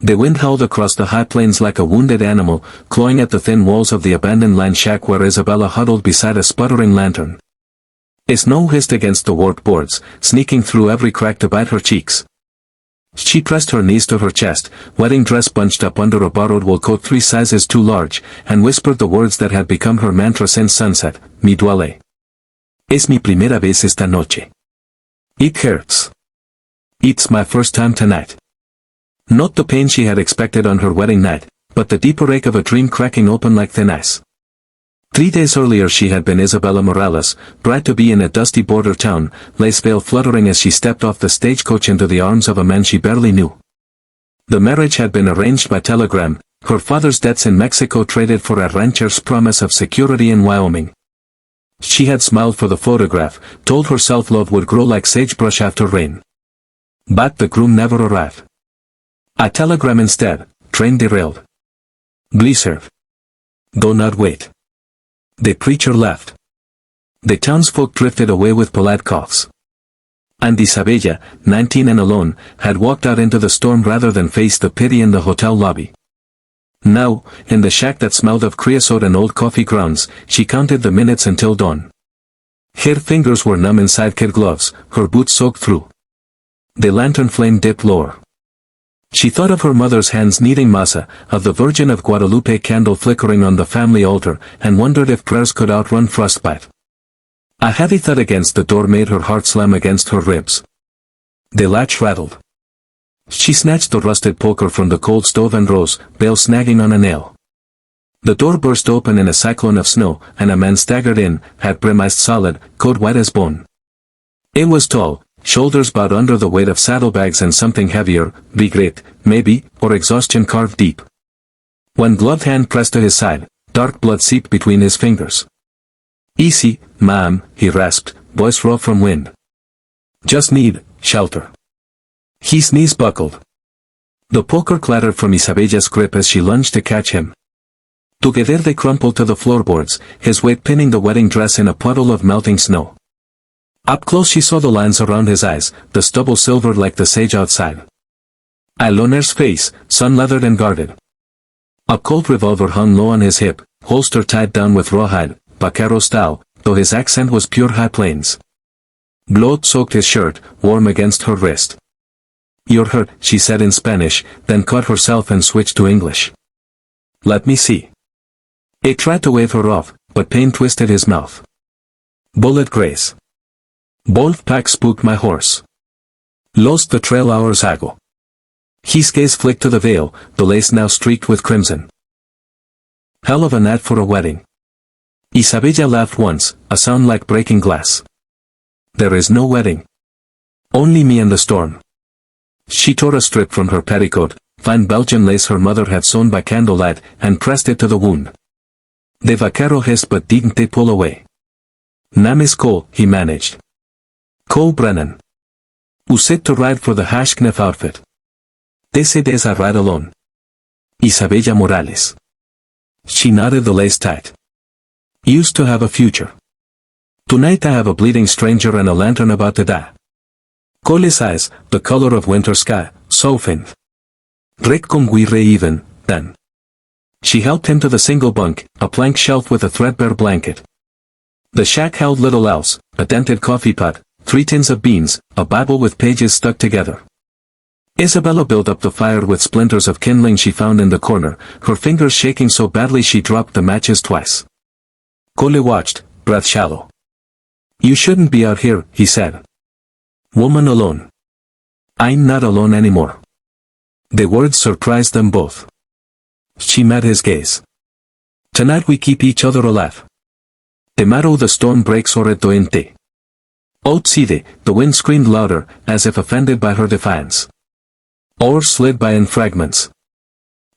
The wind howled across the high plains like a wounded animal, clawing at the thin walls of the abandoned land shack where Isabella huddled beside a sputtering lantern. Snow hissed against the warped boards, sneaking through every crack to bite her cheeks. She pressed her knees to her chest, wedding dress bunched up under a borrowed wool coat 3 sizes too large, and whispered the words that had become her mantra since sunset, "Mi duele. Es mi primera vez esta noche. It hurts. It's my first time tonight." Not the pain she had expected on her wedding night, but the deeper ache of a dream cracking open like thin ice. 3 days earlier she had been Isabella Morales, bride-to-be in a dusty border town, lace veil fluttering as she stepped off the stagecoach into the arms of a man she barely knew. The marriage had been arranged by telegram, her father's debts in Mexico traded for a rancher's promise of security in Wyoming. She had smiled for the photograph, told herself love would grow like sagebrush after rain. But the groom never arrived. A telegram instead, train derailed. Blizzard. Do not wait. The preacher left. The townsfolk drifted away with polite coughs. And Isabella, 19 and alone, had walked out into the storm rather than face the pity in the hotel lobby. Now, in the shack that smelled of creosote and old coffee grounds, she counted the minutes until dawn. Her fingers were numb inside kid gloves, her boots soaked through. The lantern flame dipped lower. She thought of her mother's hands kneading masa, of the Virgin of Guadalupe candle flickering on the family altar, and wondered if prayers could outrun frostbite. A heavy thud against the door made her heart slam against her ribs. The latch rattled. She snatched the rusted poker from the cold stove and rose, bell snagging on a nail. The door burst open in a cyclone of snow, and a man staggered in, hat brim iced solid, coat white as bone. It was tall, shoulders bowed under the weight of saddlebags and something heavier, regret, maybe, or exhaustion carved deep. One gloved hand pressed to his side, dark blood seeped between his fingers. "Easy, ma'am," he rasped, voice raw from wind. "Just need shelter." His knees buckled. The poker clattered from Isabella's grip as she lunged to catch him. Together they crumpled to the floorboards, his weight pinning the wedding dress in a puddle of melting snow. Up close she saw the lines around his eyes, the stubble silvered like the sage outside. A loner's face, sun-leathered and guarded. A Colt revolver hung low on his hip, holster tied down with rawhide, Vaquero style, though his accent was pure high plains. Blood soaked his shirt, warm against her wrist. "You're hurt," she said in Spanish, then caught herself and switched to English. "Let me see." He tried to wave her off, but pain twisted his mouth. "Bullet graze. Wolf pack spooked my horse. Lost the trail hours ago." His gaze flicked to the veil, the lace now streaked with crimson. "Hell of a night for a wedding." Isabella laughed once, a sound like breaking glass. "There is no wedding. Only me and the storm." She tore a strip from her petticoat, fine Belgian lace her mother had sewn by candlelight, and pressed it to the wound. The Vaquero hissed but didn't pull away. "Nam is Cole," he managed. "Cole Brennan. Usted to ride for the Hashkniff outfit. This is a ride alone." Isabella Morales. She knotted the lace tight. "Used to have a future. Tonight I have a bleeding stranger and a lantern about to die. Cole's eyes, the color of winter sky, softened. Rick con guirre even, then." She helped him to the single bunk, a plank shelf with a threadbare blanket. The shack held little else, a dented coffee pot, 3 tins of beans, a Bible with pages stuck together. Isabella built up the fire with splinters of kindling she found in the corner, her fingers shaking so badly she dropped the matches twice. Cole watched, breath shallow. "You shouldn't be out here," he said. "Woman alone." "I'm not alone anymore." The words surprised them both. She met his gaze. "Tonight we keep each other alive. Tomorrow the storm breaks horrendamente." Outside, the wind screamed louder, as if offended by her defiance. Oars slid by in fragments.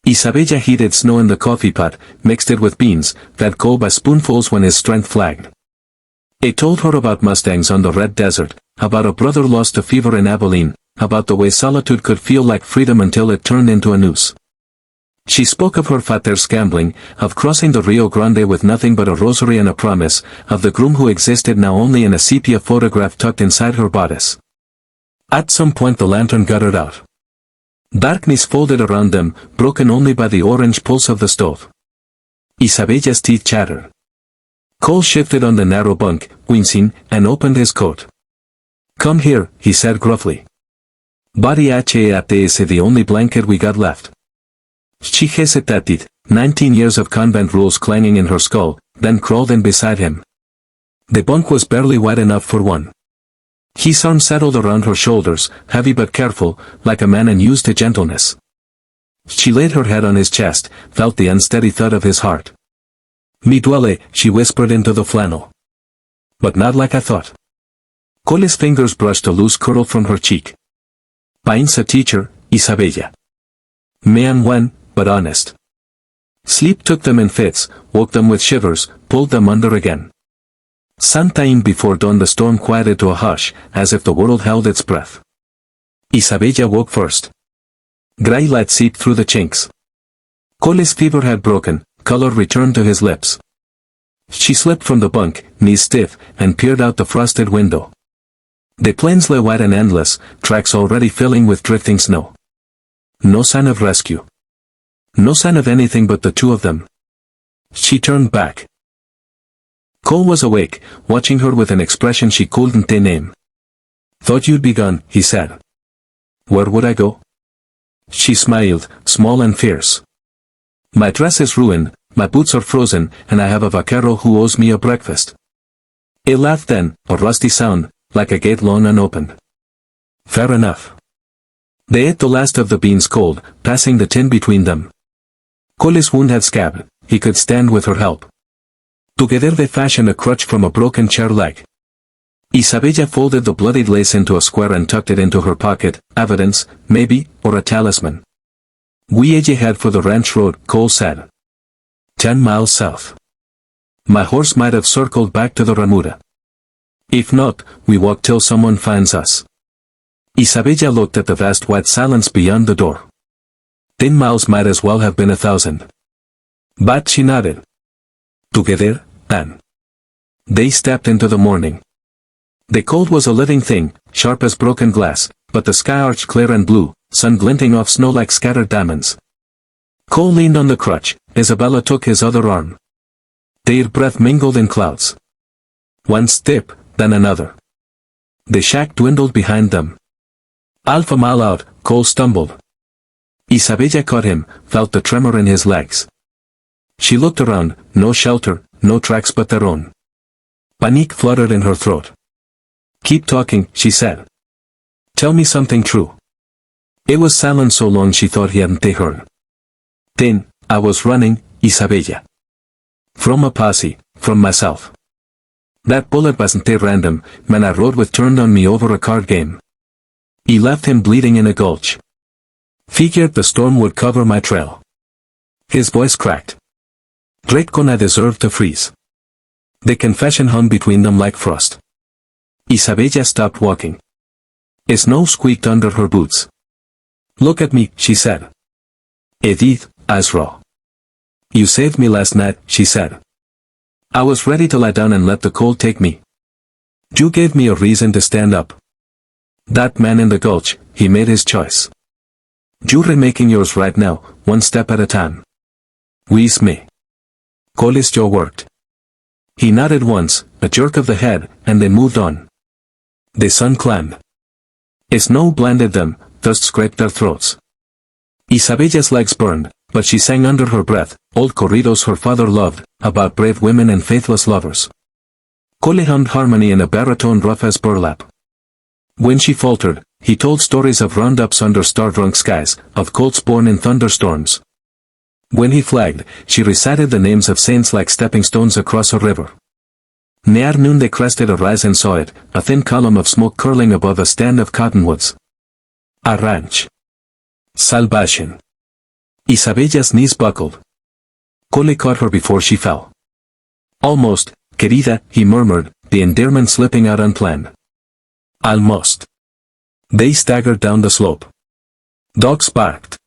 Isabella heated snow in the coffee pot, mixed it with beans, fed Cole by spoonfuls when his strength flagged. It told her about Mustangs on the Red Desert, about a brother lost to fever in Abilene, about the way solitude could feel like freedom until it turned into a noose. She spoke of her father's gambling, of crossing the Rio Grande with nothing but a rosary and a promise, of the groom who existed now only in a sepia photograph tucked inside her bodice. At some point the lantern guttered out. Darkness folded around them, broken only by the orange pulse of the stove. Isabella's teeth chattered. Cole shifted on the narrow bunk, wincing, and opened his coat. "Come here," he said gruffly. "Body HAPT is the only blanket we got left." She hesitated, 19 years of convent rules clanging in her skull, then crawled in beside him. The bunk was barely wide enough for one. His arm settled around her shoulders, heavy but careful, like a man unused to gentleness. She laid her head on his chest, felt the unsteady thud of his heart. "Me duele," she whispered into the flannel. "But not like I thought." Cole's fingers brushed a loose curl from her cheek. "Pain's a teacher, Isabella. Man when, but honest." Sleep took them in fits, woke them with shivers, pulled them under again. Sometime before dawn the storm quieted to a hush, as if the world held its breath. Isabella woke first. Gray light seeped through the chinks. Cole's fever had broken, color returned to his lips. She slipped from the bunk, knees stiff, and peered out the frosted window. The plains lay wide and endless, tracks already filling with drifting snow. No sign of rescue. No sign of anything but the two of them. She turned back. Cole was awake, watching her with an expression she couldn't name. "Thought you'd be gone," he said. "Where would I go?" She smiled, small and fierce. "My dress is ruined, my boots are frozen, and I have a vaquero who owes me a breakfast." He laughed then, a rusty sound, like a gate long unopened. "Fair enough." They ate the last of the beans cold, passing the tin between them. Cole's wound had scabbed, he could stand with her help. Together they fashioned a crutch from a broken chair leg. Isabella folded the bloodied lace into a square and tucked it into her pocket, evidence, maybe, or a talisman. "We edge ahead for the ranch road," Cole said. 10 miles south. My horse might have circled back to the ranura. If not, we walk till someone finds us. Isabella looked at the vast white silence beyond the door. 10 miles might as well have been 1,000. But she nodded. Together, then. They stepped into the morning. The cold was a living thing, sharp as broken glass, but the sky arched clear and blue, sun glinting off snow like scattered diamonds. Cole leaned on the crutch, Isabella took his other arm. Their breath mingled in clouds. One step, then another. The shack dwindled behind them. Half a mile out, Cole stumbled. Isabella caught him, felt the tremor in his legs. She looked around, no shelter, no tracks but their own. Panique fluttered in her throat. "Keep talking," she said. "Tell me something true." It was silent so long she thought he hadn't heard. "Then, I was running, Isabella. From a posse, from myself. That bullet wasn't random, man I rode with turned on me over a card game. He left him bleeding in a gulch. Figured the storm would cover my trail." His voice cracked. Great con I deserved to freeze. The confession hung between them like frost. Isabella stopped walking. Snow squeaked under her boots. "Look at me," she said. "Edith, eyes raw. You saved me last night," she said. "I was ready to lie down and let the cold take me. You gave me a reason to stand up. That man in the gulch, he made his choice. You're remaking yours right now, one step at a time. We's me." Cole's jaw worked. He nodded once, a jerk of the head, and they moved on. The sun climbed. Snow blinded them, dust scraped their throats. Isabella's legs burned, but she sang under her breath, old corridos her father loved, about brave women and faithless lovers. Cole hummed harmony in a baritone rough as burlap. When she faltered, he told stories of roundups under star-drunk skies, of colts born in thunderstorms. When he flagged, she recited the names of saints like stepping stones across a river. Near noon they crested a rise and saw it, a thin column of smoke curling above a stand of cottonwoods. A ranch. Salvation. Isabella's knees buckled. Cole caught her before she fell. "Almost, querida," he murmured, the endearment slipping out unplanned. "Almost." They staggered down the slope. Dogs barked.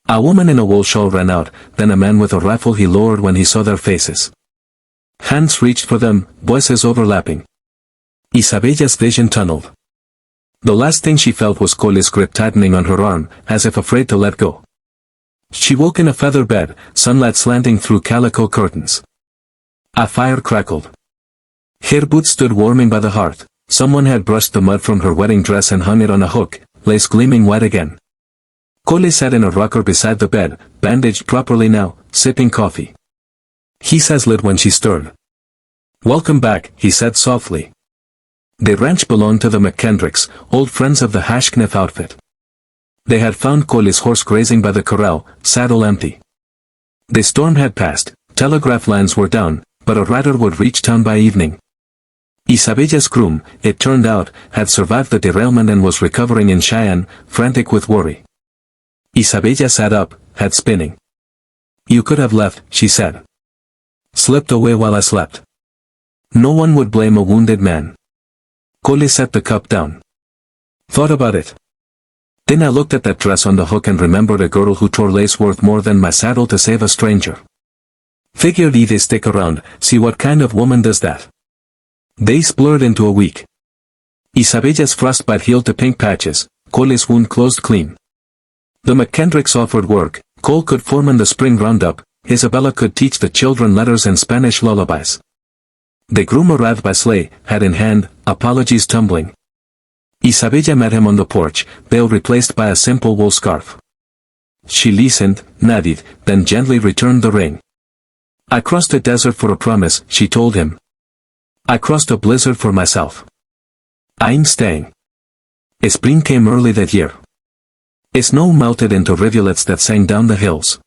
A woman in a wool shawl ran out, then a man with a rifle he lowered when he saw their faces. Hands reached for them, voices overlapping. Isabella's vision tunneled. The last thing she felt was Cole's grip tightening on her arm, as if afraid to let go. She woke in a feather bed, sunlight slanting through calico curtains. A fire crackled. Her boots stood warming by the hearth. Someone had brushed the mud from her wedding dress and hung it on a hook, lace gleaming white again. Cole sat in a rocker beside the bed, bandaged properly now, sipping coffee. His eyes lit when she stirred. "Welcome back," he said softly. The ranch belonged to the McKendricks, old friends of the Hashkniff outfit. They had found Cole's horse grazing by the corral, saddle empty. The storm had passed, telegraph lines were down, but a rider would reach town by evening. Isabella's groom, it turned out, had survived the derailment and was recovering in Cheyenne, frantic with worry. Isabella sat up, head spinning. "You could have left," she said. "Slipped away while I slept." No one would blame a wounded man. Cole set the cup down. "Thought about it. Then I looked at that dress on the hook and remembered a girl who tore lace worth more than my saddle to save a stranger. Figured either stick around, see what kind of woman does that." Days blurred into a week. Isabella's frostbite healed to pink patches, Cole's wound closed clean. The McKendricks offered work, Cole could foreman the spring roundup, Isabella could teach the children letters and Spanish lullabies. The groom arrived by sleigh, hat in hand, apologies tumbling. Isabella met him on the porch, veil replaced by a simple wool scarf. She listened, nodded, then gently returned the ring. "I crossed a desert for a promise," she told him. "I crossed a blizzard for myself. I'm staying." Spring came early that year. Snow melted into rivulets that sang down the hills.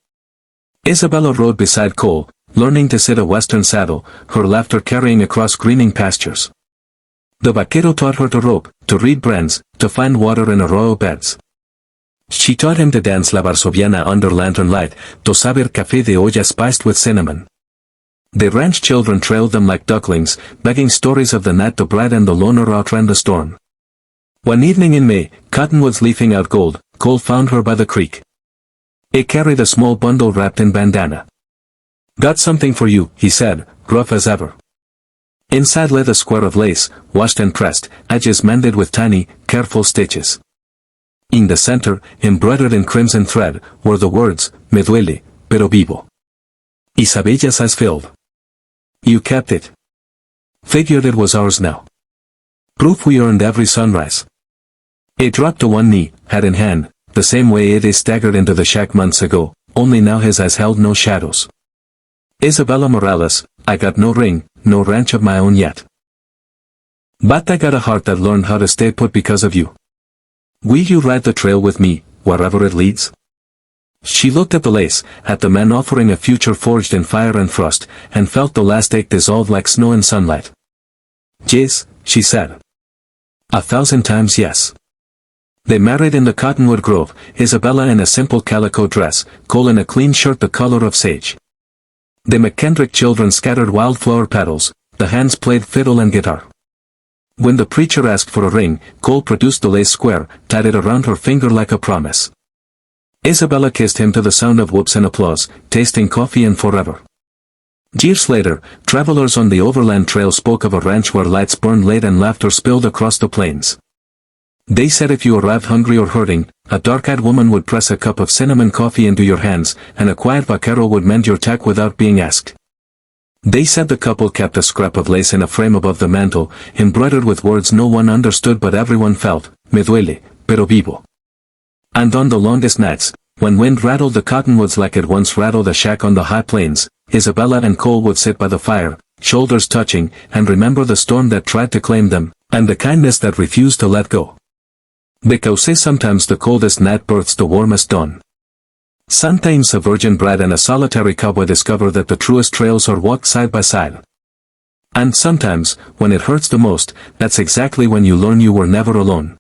Isabella rode beside Cole, learning to sit a western saddle, her laughter carrying across greening pastures. The Vaquero taught her to rope, to read brands, to find water in arroyo beds. She taught him to dance la varsoviana under lantern light, to saber café de olla spiced with cinnamon. The ranch children trailed them like ducklings, begging stories of the night the bride and the loner outran the storm. One evening in May, cottonwoods leafing out gold, Cole found her by the creek. It carried a small bundle wrapped in bandana. "Got something for you," he said, gruff as ever. Inside lay the square of lace, washed and pressed, edges mended with tiny, careful stitches. In the center, embroidered in crimson thread, were the words, "Me duele, pero vivo." Isabella's eyes filled. "You kept it." "Figured it was ours now." "Proof we earned every sunrise." He dropped to one knee, hat in hand, the same way Eddie staggered into the shack months ago, only now his eyes held no shadows. "Isabella Morales, I got no ring, no ranch of my own yet. But I got a heart that learned how to stay put because of you. Will you ride the trail with me, wherever it leads?" She looked at the lace, at the man offering a future forged in fire and frost, and felt the last ache dissolve like snow in sunlight. "Yes," she said. 1,000 times yes. They married in the cottonwood grove, Isabella in a simple calico dress, Cole in a clean shirt the color of sage. The McKendrick children scattered wildflower petals, the hands played fiddle and guitar. When the preacher asked for a ring, Cole produced the lace square, tied it around her finger like a promise. Isabella kissed him to the sound of whoops and applause, tasting coffee and forever. Years later, travelers on the overland trail spoke of a ranch where lights burned late and laughter spilled across the plains. They said if you arrived hungry or hurting, a dark-eyed woman would press a cup of cinnamon coffee into your hands, and a quiet vaquero would mend your tack without being asked. They said the couple kept a scrap of lace in a frame above the mantel, embroidered with words no one understood but everyone felt, "Me duele, pero vivo." And on the longest nights, when wind rattled the cottonwoods like it once rattled a shack on the high plains, Isabella and Cole would sit by the fire, shoulders touching, and remember the storm that tried to claim them, and the kindness that refused to let go. Because sometimes the coldest night births the warmest dawn. Sometimes a virgin bride and a solitary cowboy discover that the truest trails are walked side by side. And sometimes, when it hurts the most, that's exactly when you learn you were never alone.